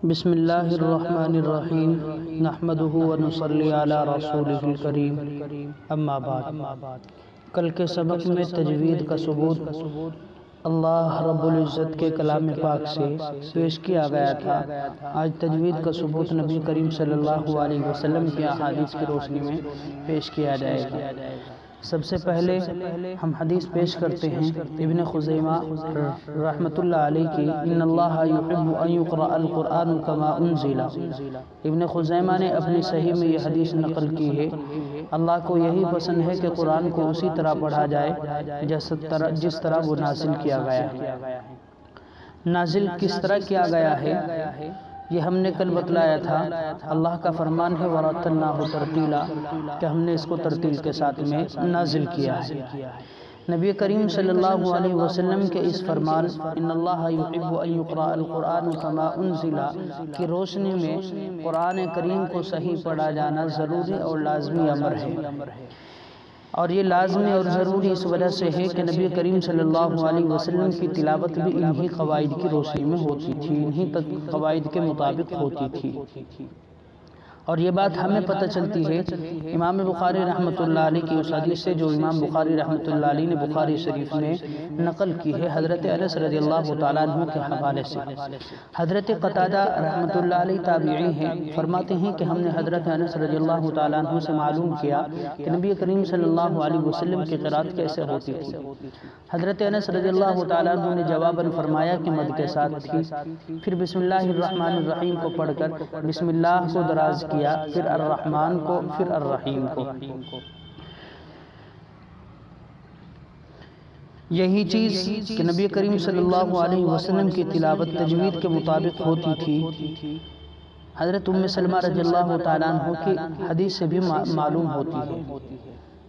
بسم اللہ الرحمن الرحیم نحمدہ ونصلی علی رسولہ الکریم اما بعد۔ کل کے سبق میں تجوید کا ثبوت اللہ رب العزت کے کلام پاک سے پیش کیا گیا تھا۔ آج تجوید کا ثبوت نبی کریم صلی اللہ علیہ وسلم کی احادیث کی روشنی میں پیش کیا جائے گا۔ سب سے پہلے ہم حدیث پیش کرتے ہیں ابن خزیمہ رحمۃ اللہ علیہ کی ان اللہ یحب ان یقرأ القرآن کما انزل۔ ابن خزیمہ نے اپنی صحیح میں یہ حدیث نقل کی ہے، اللہ کو یہی پسند ہے کہ قرآن کو اسی طرح پڑھا جائے جس طرح وہ نازل کیا گیا ہے۔ نازل کس طرح کیا گیا ہے یہ ہم نے کل بتلایا تھا۔ اللہ کا فرمان ہے وَرَتَّلْنَاهُ تَرْتِيلًا کہ ہم نے اس کو ترتیل کے ساتھ میں نازل کیا ہے۔ نبی کریم صلی اللہ علیہ وسلم کے اس فرمان ان اللہ یحب ان یقرأ القرآن کما انزل کی روشنی میں قرآن کریم کو صحیح پڑھا جانا ضروری اور لازمی امر ہے، اور یہ لازمی اور ضروری اس وجہ سے ہے کہ نبی کریم صلی اللہ علیہ وسلم کی تلاوت بھی انہی قواعد کی روشنی میں ہوتی تھی، انہی قواعد کے مطابق ہوتی تھی۔ اور یہ بات ہمیں پتہ چلتی ہے امام بخاری رحمۃ اللہ علیہ کی اس حدیث سے جو امام بخاری رحمۃ اللہ علیہ نے بخاری شریف میں نقل کی ہے حضرت انس رضی اللہ تعالیٰ عنہ کے حوالے سے۔ حضرت قتادہ رحمۃ اللہ علیہ تابعی ہیں، فرماتے ہیں کہ ہم نے حضرت انس رضی اللہ تعالیٰ عنہ سے معلوم کیا کہ نبی کریم صلی اللہ علیہ وسلم کی قرات کیسے ہوتی تھی۔ حضرت انس رضی اللہ تعالیٰ عنہ نے جواباً فرمایا کہ مد کے ساتھ تھی، پھر بسم اللہ الرحمن الرحیم کو پڑھ کر بسم اللہ کو دراز کیا، پھر الرحمن کو، پھر الرحیم کو۔ یہی چیز کہ نبی کریم صلی اللہ علیہ وسلم کی تلاوت تجوید کے مطابق ہوتی تھی حضرت ام سلمہ رضی اللہ تعالیٰ عنہ کی حدیث سے بھی معلوم ہوتی ہے،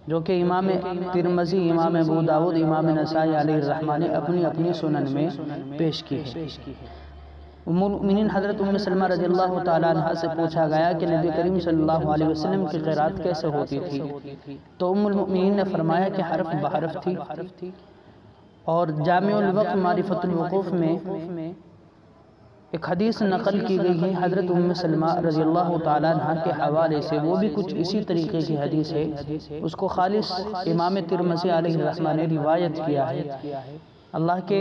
جو کہ امام ترمذی، امام ابو داود، امام نسائی علیہ الرحمہ نے اپنی اپنی سنن میں پیش کی ہے۔ ام المؤمنین حضرت ام سلمہ رضی اللہ تعالیٰ عنہ سے پوچھا گیا کہ نبی کریم صلی اللہ علیہ وسلم کی قرات کیسے ہوتی تھی، تو ام المؤمنین نے فرمایا کہ حرف بحرف تھی۔ اور جامع الوقف معرفت الوقوف میں ایک حدیث نقل کی گئی ہے حضرت ام سلمہ رضی اللہ تعالیٰ عنہ کے حوالے سے، وہ بھی کچھ اسی طریقے کی حدیث ہے، اس کو خالص امام ترمذی علیہ الرحمہ نے روایت کیا ہے۔ اللہ کے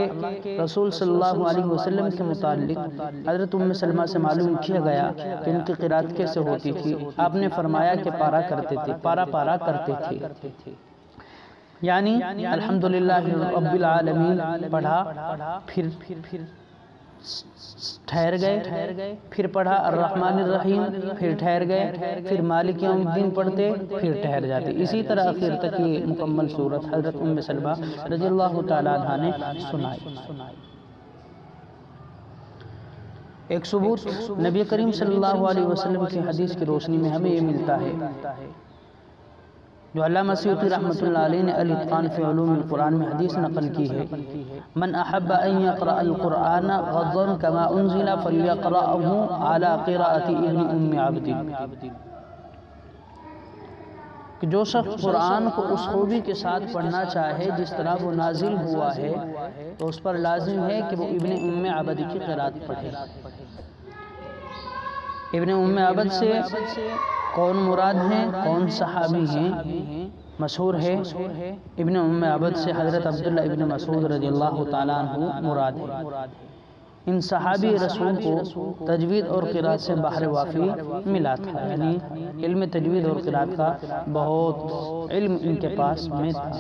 رسول صلی اللہ علیہ وسلم کے متعلق حضرت ام سلمہ سے معلوم کیا گیا کہ ان کی قرات کیسے ہوتی تھی۔ آپ نے فرمایا کہ پارا کرتے تھے، پارا پارا کرتے تھے، یعنی الحمدللہ رب العالمین پڑھا، پھر ٹھہر گئے، پھر پڑھا الرحمن الرحیم، پھر ٹھہر گئے، پھر مالک یوم الدین پڑھتے، پھر ٹھہر جاتے، اسی طرح آخر تک یہ مکمل صورت حضرت ام سلمہ رضی اللہ تعالیٰ عنہ نے سنائی۔ ایک ثبوت نبی کریم صلی اللہ علیہ وسلم کی حدیث کی روشنی میں ہمیں یہ ملتا ہے جو علامہ سیوطی رحمۃ اللہ علیہ نے الاتقان فی علوم القرآن میں حدیث نقل کی ہے، من احب ان یقرأ القرآن غضا کما انزل فلیقرأه علی قراءۃ ابن ام عبد، کہ جو شخص قرآن کو اس خوبی کے ساتھ پڑھنا چاہے جس طرح وہ نازل ہوا ہے تو اس پر لازم ہے کہ وہ ابن ام عبد کی قرات پڑھے۔ ابن ام عبد سے کون مراد ہیں، کون صحابی ہیں؟ مشہور ہے ابن ام عبد سے حضرت عبداللہ ابن مسعود رضی اللہ تعالیٰ عنہ مراد ہے۔ ان صحابی رسول کو تجوید اور قرات سے بحر وافی ملا تھا، یعنی علم تجوید اور قرات کا بہت علم ان کے پاس میں تھا۔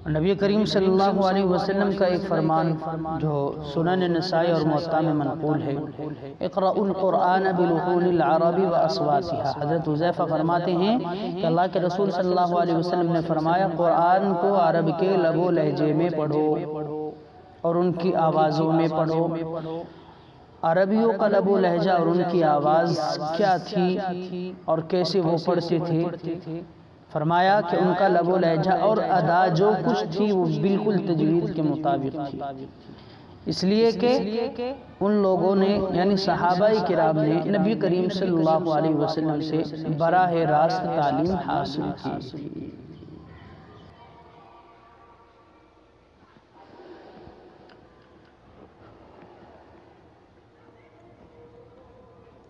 نبی کریم صلی اللہ علیہ وسلم کا ایک فرمان جو سنن نسائی اور موطا میں منقول ہے، اقرأوا القرآن بلحون العرب واصواتها۔ حضرت حذیفہ فرماتے ہیں کہ اللہ کے رسول صلی اللہ علیہ وسلم نے فرمایا قرآن کو عرب کے لب و لہجے میں پڑھو اور ان کی آوازوں میں پڑھو۔ عربیوں کا لب و لہجہ اور ان کی آواز کیا تھی اور کیسے وہ پڑھتے تھے؟ فرمایا کہ ان کا لب و لہجہ اور ادا جو کچھ تھی وہ بالکل تجوید کے مطابق تھی، اس لیے کہ ان لوگوں نے یعنی صحابہ کرام نے نبی کریم صلی اللہ علیہ وسلم سے براہ راست تعلیم حاصل کی۔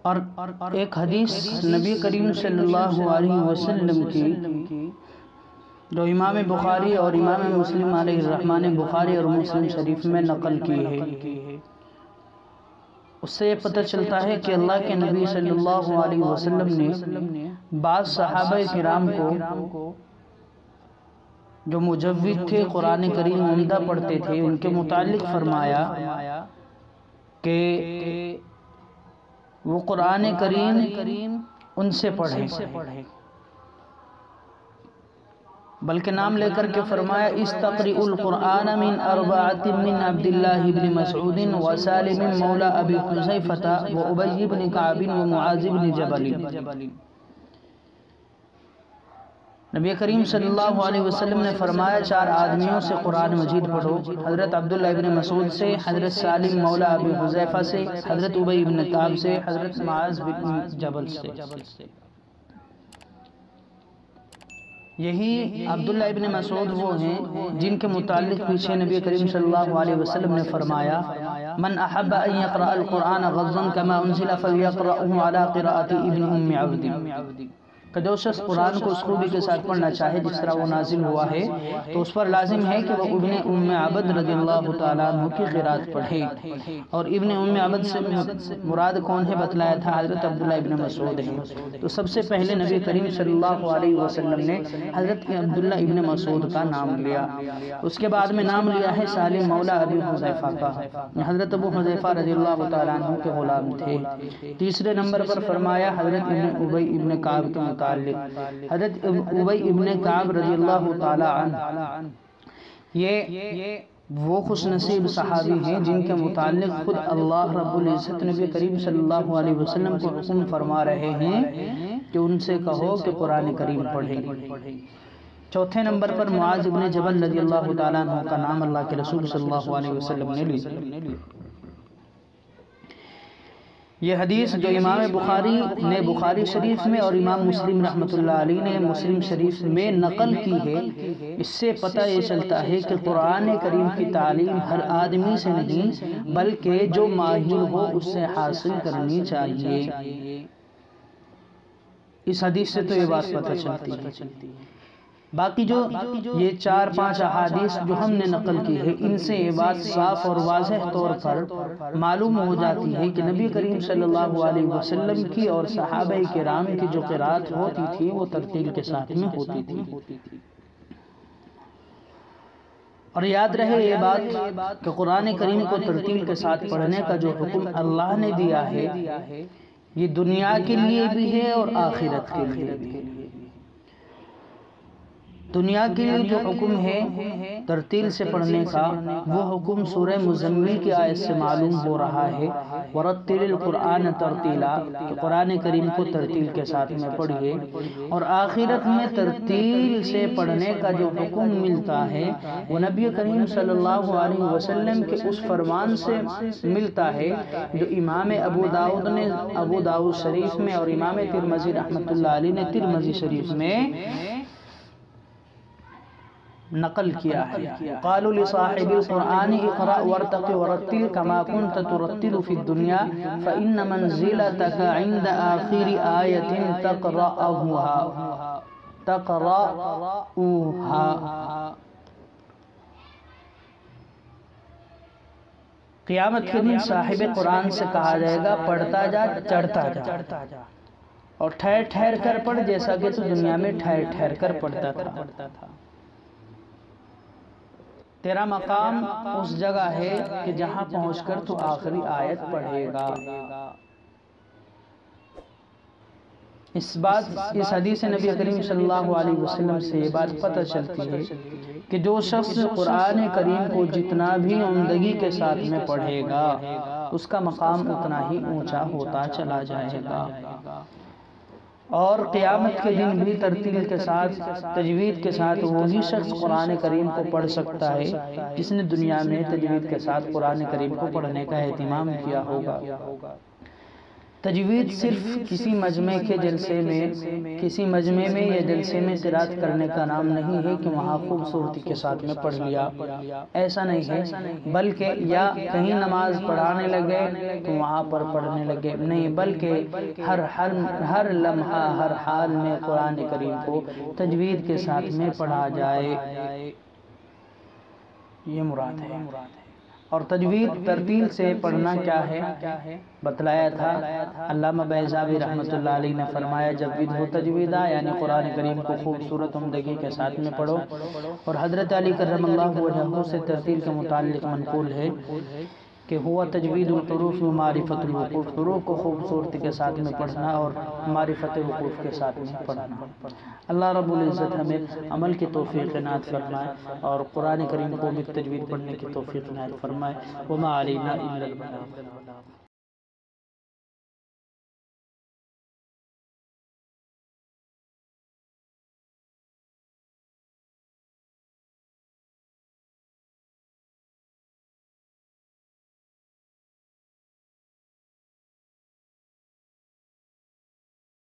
اور ایک حدیث نبی کریم صلی اللہ علیہ وسلم کی جو امام بخاری اور امام مسلم علیہ الرحمن بخاری اور مسلم شریف میں نقل کی ہے، اس سے یہ پتہ چلتا ہے کہ اللہ کے نبی صلی اللہ علیہ وسلم نے بعض صحابہ کرام کو جو مجوید تھے، قرآن کریم عمدہ پڑھتے تھے، ان کے متعلق فرمایا کہ وہ قرآن کریم ان سے پڑھیں، بلکہ نام لے کر کے فرمایا استقرئوا القرآن من اربعۃ من عبداللہ بن مسعود وسالم مولا ابی حذیفہ وابی بن کعب ومعاذ بن جبل۔ نبی کریم صلی اللہ علیہ وسلم نے فرمایا 4 آدمیوں سے قرآن مجید پڑھو، حضرت عبداللہ ابن مسعود سے، حضرت سالم مولا ابی حذیفہ سے، حضرت ابی بن کعب سے، حضرت معاذ بن جبل سے۔ یہی عبداللہ ابن مسعود وہ ہیں جن کے متعلق پیچھے نبی کریم صلی اللہ علیہ وسلم نے فرمایا من احب ان يقرأ القرآن غضا كما انزل فليقرأه على قراءة ابن ام عبد، کہ جو شخص قرآن کو اس خوبی کے ساتھ پڑھنا چاہے جس طرح وہ نازل ہوا ہے تو اس پر لازم ہے کہ وہ ابن ام عبد رضی اللہ تعالیٰ عنہ کی قرات پڑھے۔ اور ابن ام عبد سے مراد کون ہے بتلایا تھا، حضرت عبداللہ ابن مسعود ہیں۔ تو سب سے پہلے نبی کریم صلی اللہ علیہ وسلم نے حضرت عبداللہ ابن مسعود کا نام لیا، اس کے بعد میں نام لیا ہے سالم مولا ابی حذیفہ کا، حضرت ابو حذیفہ رضی اللہ تعالیٰ عنہ کے غلام تھے۔ تیسرے نمبر پر فرمایا حضرت ابی ابن کعب کے متعلق، حضرت ابی ابن کعب رضی اللہ تعالی عنہ یہ وہ خوش نصیب صحابی ہیں جن کے متعلق خود اللہ رب العزت نبی کریم صلی اللہ علیہ وسلم کو حکم فرما رہے ہیں کہ ان سے کہو کہ قرآن کریم پڑھیں۔ چوتھے نمبر پر معاذ بن جبل رضی اللہ تعالیٰ عنہ کا نام اللہ کے رسول صلی اللہ علیہ وسلم نے لیا۔ یہ حدیث جو امام بخاری نے بخاری شریف میں اور امام مسلم رحمۃ اللہ علیہ نے مسلم شریف میں نقل کی ہے، اس سے پتہ یہ چلتا ہے کہ قرآن کریم کی تعلیم ہر آدمی سے نہیں بلکہ جو ماہر ہو اس سے حاصل کرنی چاہیے۔ اس حدیث سے تو یہ بات پتہ چلتی ہے۔ باقی جو یہ 4-5 احادیث جو ہم نے نقل کی ہے ان سے یہ بات صاف اور واضح طور پر معلوم ہو جاتی ہے کہ نبی کریم صلی اللہ علیہ وسلم کی اور صحابہ کرام کی جو قرات ہوتی تھی وہ ترتیل کے ساتھ میں ہوتی تھی۔ اور یاد رہے یہ بات کہ قرآن کریم کو ترتیل کے ساتھ پڑھنے کا جو حکم اللہ نے دیا ہے یہ دنیا کے لیے بھی ہے اور آخرت کے لیے بھی ہے۔ دنیا کے لیے جو حکم ہے ترتیل سے پڑھنے کا وہ حکم سورہ مزمل کی آیت سے معلوم ہو رہا ہے، وَرَتِّلِ الْقُرْآنَ تَرْتِيلًا، کہ قرآن کریم کو ترتیل کے ساتھ میں پڑھیے۔ اور آخرت میں ترتیل سے پڑھنے کا جو حکم ملتا ہے وہ نبی کریم صلی اللہ علیہ وسلم کے اس فرمان سے ملتا ہے جو امام ابو داؤد شریف میں اور امام ترمذی رحمۃ اللہ علیہ نے ترمذی شریف میں نقل کیا ہے۔ قالوا لصاحب القرآن اقرأ وارتق ورتل كما كنت ترتل في الدنيا فإن منزلتك عند آخر آية تقرأها۔ قیامت کے دن صاحب قرآن سے کہا جائے گا پڑھتا جا، چڑھتا جا، اور ٹھہر ٹھہر کر پڑھ جیسا کہ تو دنیا میں ٹھہر ٹھہر کر پڑھتا تھا۔ تیرا مقام اس جگہ ہے کہ جہاں پہنچ کر تو آخری آیت پڑھے گا۔ اس حدیث نبی کریم صلی اللہ علیہ وسلم سے یہ بات پتہ چلتی ہے کہ جو شخص قرآن کریم کو جتنا بھی عمدگی کے ساتھ میں پڑھے گا اس کا مقام اتنا ہی اونچا ہوتا چلا جائے گا۔ اور قیامت کے دن بھی ترتیل کے ساتھ تجوید کے ساتھ وہی شخص قرآن کریم کو پڑھ سکتا ہے جس نے دنیا میں تجوید کے ساتھ قرآن کریم کو پڑھنے کا اہتمام کیا ہوگا۔ تجوید صرف کسی مجمع کے جلسے میں یا جلسے میں قرات کرنے کا نام نہیں ہے کہ وہاں خوبصورتی کے ساتھ میں پڑھ لیا، ایسا نہیں ہے، بلکہ یا کہیں نماز پڑھانے لگے تو وہاں پر پڑھنے لگے نہیں، بلکہ ہر لمحہ ہر حال میں قرآن کریم کو تجوید کے ساتھ میں پڑھا جائے، یہ مراد ہے۔ اور تجوید ترتیل سے پڑھنا کیا ہے بتلایا تھا۔ علامہ بیضاوی رحمۃ اللہ علیہ نے فرمایا جوید ہو تجویدہ، یعنی قرآن کریم کو خوبصورت عمدگی کے ساتھ میں پڑھو۔ اور حضرت علی کرم اللہ وجہہ سے ترتیل کے متعلق منقول ہے کہ ہوا تجوید الحروف و معرفت الوقوف، حروف کو خوبصورتی کے ساتھ میں پڑھنا اور معرفت وقوف کے ساتھ میں پڑھنا۔ اللہ رب العزت ہمیں عمل کی توفیق عنایت فرمائے اور قرآن کریم کو بھی تجوید پڑھنے کی توفیق عنایت فرمائے۔ وما علینا الا البلاغ۔